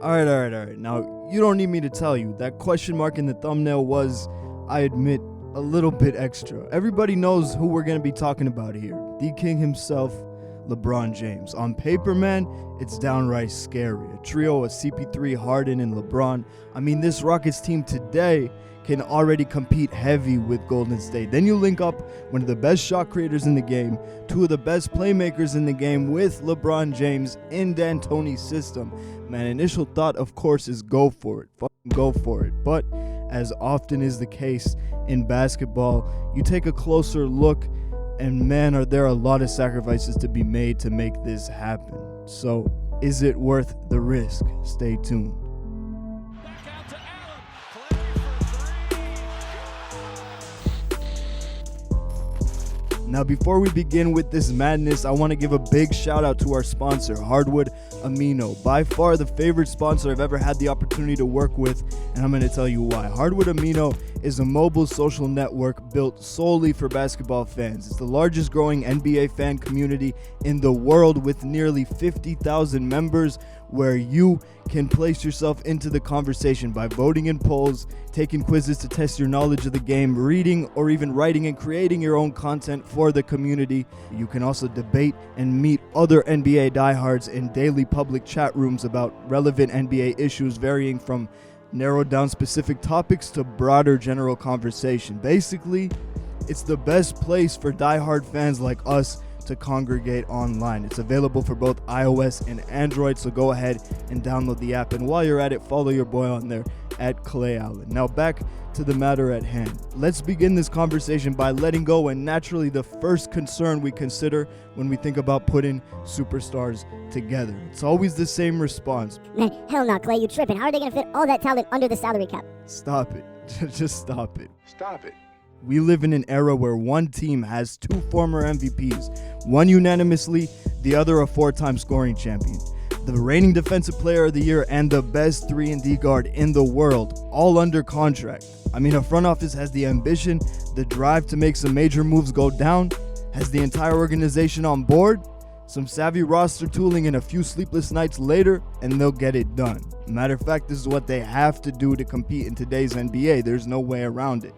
Alright. Now, you don't need me to tell you, that question mark in the thumbnail was, I admit, a little bit extra. Everybody knows who we're going to be talking about here. The king himself, LeBron James. On paper, man, it's downright scary. A trio of CP3, Harden, and LeBron. I mean, this Rockets team today can already compete heavy with Golden State. Then you link up one of the best shot creators in the game, two of the best playmakers in the game with LeBron James in D'Antoni's system. Man, initial thought, of course, is go for it. Fucking go for it. But as often is the case in basketball, you take a closer look and man, are there a lot of sacrifices to be made to make this happen. So, is it worth the risk? Stay tuned. Now, before we begin with this madness, I want to give a big shout out to our sponsor, Hardwood Amino. By far the favorite sponsor I've ever had the opportunity to work with, and I'm going to tell you why. Hardwood Amino is a mobile social network built solely for basketball fans. It's the largest growing NBA fan community in the world with nearly 50,000 members, where you can place yourself into the conversation by voting in polls, taking quizzes to test your knowledge of the game, reading or even writing and creating your own content for the community. You can also debate and meet other NBA diehards in daily public chat rooms about relevant NBA issues, varying from narrowed down specific topics to broader general conversation. Basically, it's the best place for diehard fans like us to congregate online. It's available for both iOS and Android, so go ahead and download the app. And while you're at it, follow your boy on there at Clay Allen. Now back to the matter at hand. Let's begin this conversation by letting go and naturally the first concern we consider when we think about putting superstars together. It's always the same response. Man, hell no, Clay, you tripping. How are they going to fit all that talent under the salary cap? Stop it. Just stop it. Stop it. We live in an era where one team has two former MVPs, one unanimously, the other a four-time scoring champion, the reigning defensive player of the year, and the best 3-and-D guard in the world, all under contract. I mean, a front office has the ambition, the drive to make some major moves go down, has the entire organization on board, some savvy roster tooling, and a few sleepless nights later, and they'll get it done. Matter of fact, this is what they have to do to compete in today's NBA. There's no way around it.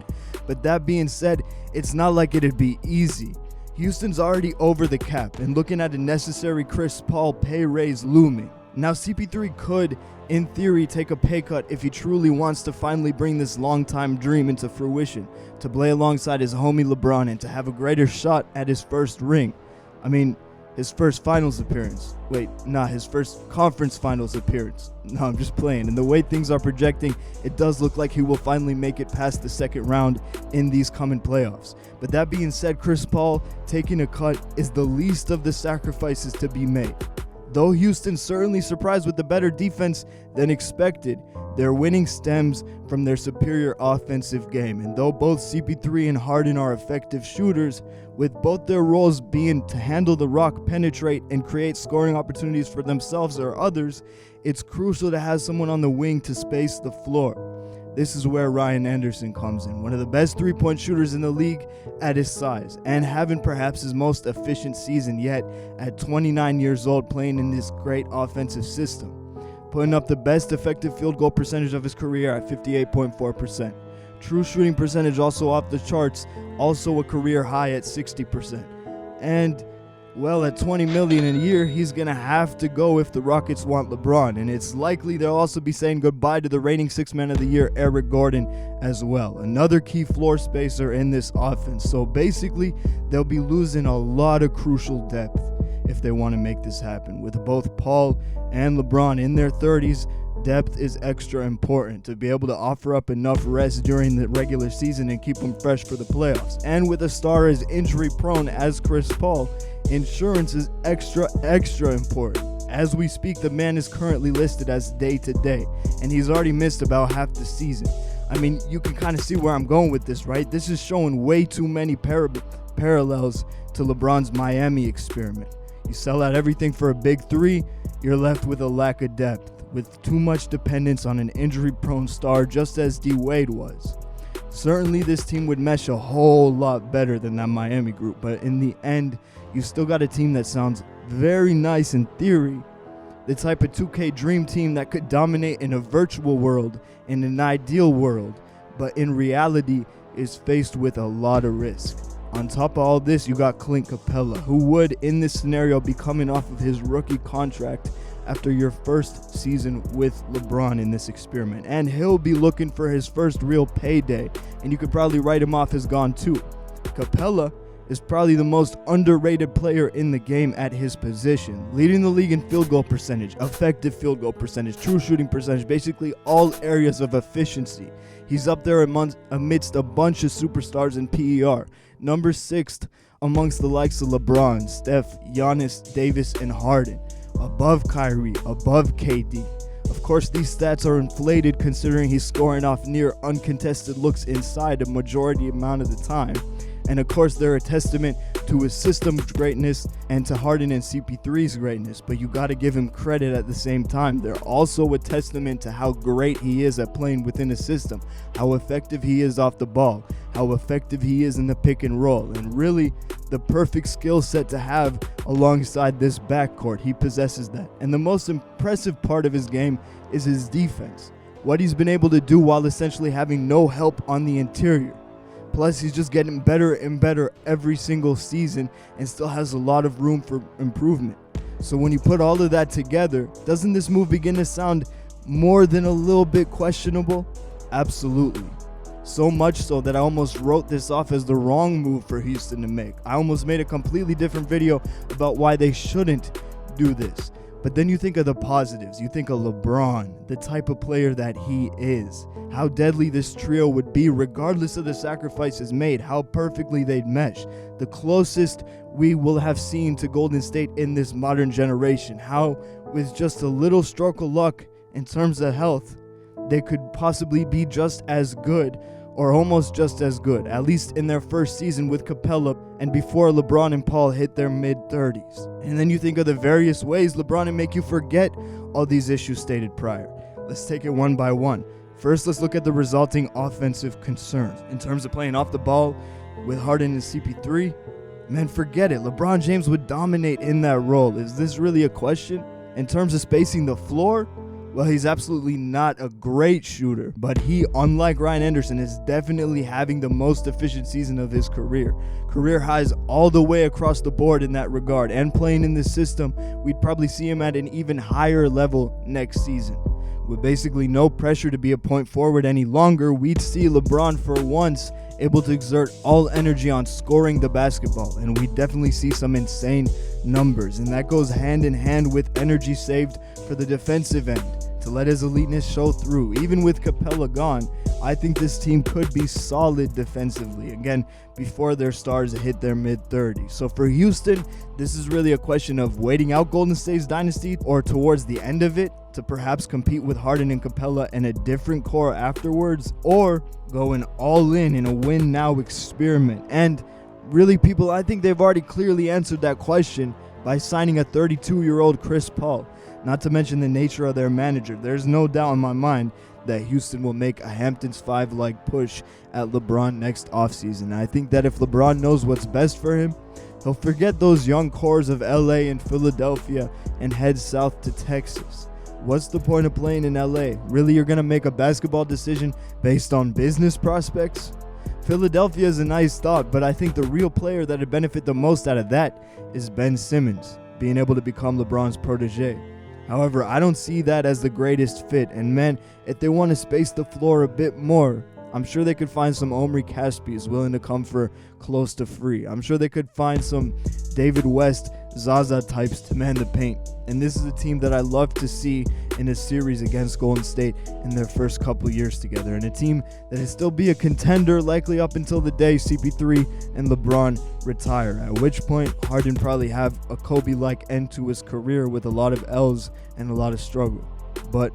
But that being said, it's not like it'd be easy. Houston's already over the cap and looking at a necessary Chris Paul pay raise looming. Now, CP3 could, in theory, take a pay cut if he truly wants to finally bring this long-time dream into fruition, to play alongside his homie LeBron and to have a greater shot at his first ring. I mean, his first finals appearance. His first conference finals appearance. No, I'm just playing. And the way things are projecting, it does look like he will finally make it past the second round in these coming playoffs. But that being said, Chris Paul taking a cut is the least of the sacrifices to be made. Though Houston certainly surprised with the better defense than expected, their winning stems from their superior offensive game. And though both CP3 and Harden are effective shooters, with both their roles being to handle the rock, penetrate, and create scoring opportunities for themselves or others, it's crucial to have someone on the wing to space the floor. This is where Ryan Anderson comes in, one of the best three-point shooters in the league at his size, and having perhaps his most efficient season yet at 29 years old, playing in this great offensive system, putting up the best effective field goal percentage of his career at 58.4%. True shooting percentage also off the charts, also a career high at 60%. And, well, at $20 million a year, he's going to have to go if the Rockets want LeBron. And it's likely they'll also be saying goodbye to the reigning Sixth Man of the Year, Eric Gordon, as well. Another key floor spacer in this offense. So basically, they'll be losing a lot of crucial depth if they want to make this happen. With both Paul and LeBron in their 30s, depth is extra important to be able to offer up enough rest during the regular season and keep them fresh for the playoffs. And with a star as injury prone as Chris Paul, insurance is extra important. As we speak, the man is currently listed as day-to-day, and he's already missed about half the season. I mean, you can kind of see where I'm going with this, right? This is showing way too many parallels to LeBron's Miami experiment. You sell out everything for a big three, you're left with a lack of depth, with too much dependence on an injury-prone star, just as D Wade was. Certainly this team would mesh a whole lot better than that Miami group, but in the end, you still got a team that sounds very nice in theory, the type of 2K dream team that could dominate in a virtual world, in an ideal world, but in reality is faced with a lot of risk. On top of all this, you got Clint Capela, who would, in this scenario, be coming off of his rookie contract after your first season with LeBron in this experiment. And he'll be looking for his first real payday, and you could probably write him off as gone too. Capela is probably the most underrated player in the game at his position, leading the league in field goal percentage, effective field goal percentage, true shooting percentage, basically all areas of efficiency. He's up there amidst a bunch of superstars in PER, number 6th amongst the likes of LeBron, Steph, Giannis, Davis, and Harden, above Kyrie, above KD. Of course, these stats are inflated considering he's scoring off near uncontested looks inside a majority amount of the time. And of course, they're a testament to his system's greatness and to Harden and CP3's greatness, but you got to give him credit at the same time. They're also a testament to how great he is at playing within a system, how effective he is off the ball, how effective he is in the pick and roll, and really the perfect skill set to have alongside this backcourt. He possesses that. And the most impressive part of his game is his defense, what he's been able to do while essentially having no help on the interior. Plus, he's just getting better and better every single season and still has a lot of room for improvement. So when you put all of that together, doesn't this move begin to sound more than a little bit questionable? Absolutely. So much so that I almost wrote this off as the wrong move for Houston to make. I almost made a completely different video about why they shouldn't do this. But then you think of the positives. You think of LeBron, the type of player that he is, how deadly this trio would be regardless of the sacrifices made, how perfectly they'd mesh, the closest we will have seen to Golden State in this modern generation, how with just a little stroke of luck in terms of health, they could possibly be just as good or almost just as good, at least in their first season with Capela and before LeBron and Paul hit their mid-30s. And then you think of the various ways LeBron would make you forget all these issues stated prior. Let's take it one by one. First, let's look at the resulting offensive concerns. In terms of playing off the ball with Harden and CP3, man, forget it. LeBron James would dominate in that role. Is this really a question? In terms of spacing the floor, well, he's absolutely not a great shooter, but he, unlike Ryan Anderson, is definitely having the most efficient season of his career. Career highs all the way across the board in that regard, and playing in this system, we'd probably see him at an even higher level next season. With basically no pressure to be a point forward any longer, we'd see LeBron for once able to exert all energy on scoring the basketball, and we definitely see some insane numbers, and that goes hand in hand with energy saved for the defensive end to let his eliteness show through. Even with Capela gone, I think this team could be solid defensively, again, before their stars hit their mid-30s. So for Houston, this is really a question of waiting out Golden State's dynasty or towards the end of it to perhaps compete with Harden and Capela and a different core afterwards, or going all in a win-now experiment. And really, people, I think they've already clearly answered that question by signing a 32-year-old Chris Paul. Not to mention the nature of their manager. There's no doubt in my mind that Houston will make a Hamptons 5-like push at LeBron next offseason. I think that if LeBron knows what's best for him, he'll forget those young cores of LA and Philadelphia and head south to Texas. What's the point of playing in LA? Really, you're going to make a basketball decision based on business prospects? Philadelphia is a nice thought, but I think the real player that would benefit the most out of that is Ben Simmons, being able to become LeBron's protege. However, I don't see that as the greatest fit, and man, if they want to space the floor a bit more, I'm sure they could find some Omri Caspias willing to come for close to free. I'm sure they could find some David West, Zaza types to man the paint. And this is a team that I love to see in a series against Golden State in their first couple years together. And a team that will still be a contender likely up until the day CP3 and LeBron retire. At which point, Harden probably have a Kobe-like end to his career with a lot of L's and a lot of struggle. But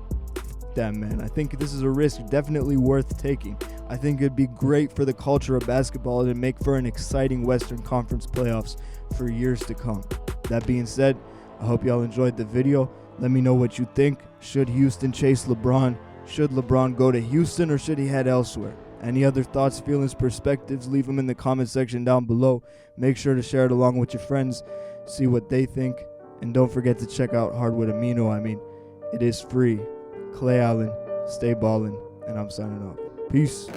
that, man, I think this is a risk definitely worth taking. I think it'd be great for the culture of basketball and make for an exciting Western Conference playoffs for years to come. That being said, I hope y'all enjoyed the video. Let me know what you think. Should Houston chase LeBron? Should LeBron go to Houston, or should he head elsewhere? Any other thoughts, feelings, perspectives, leave them in the comment section down below. Make sure to share it along with your friends, see what they think. And don't forget to check out Hardwood Amino. I mean, it is free. Clay Allen, stay ballin', and I'm signing off. Peace.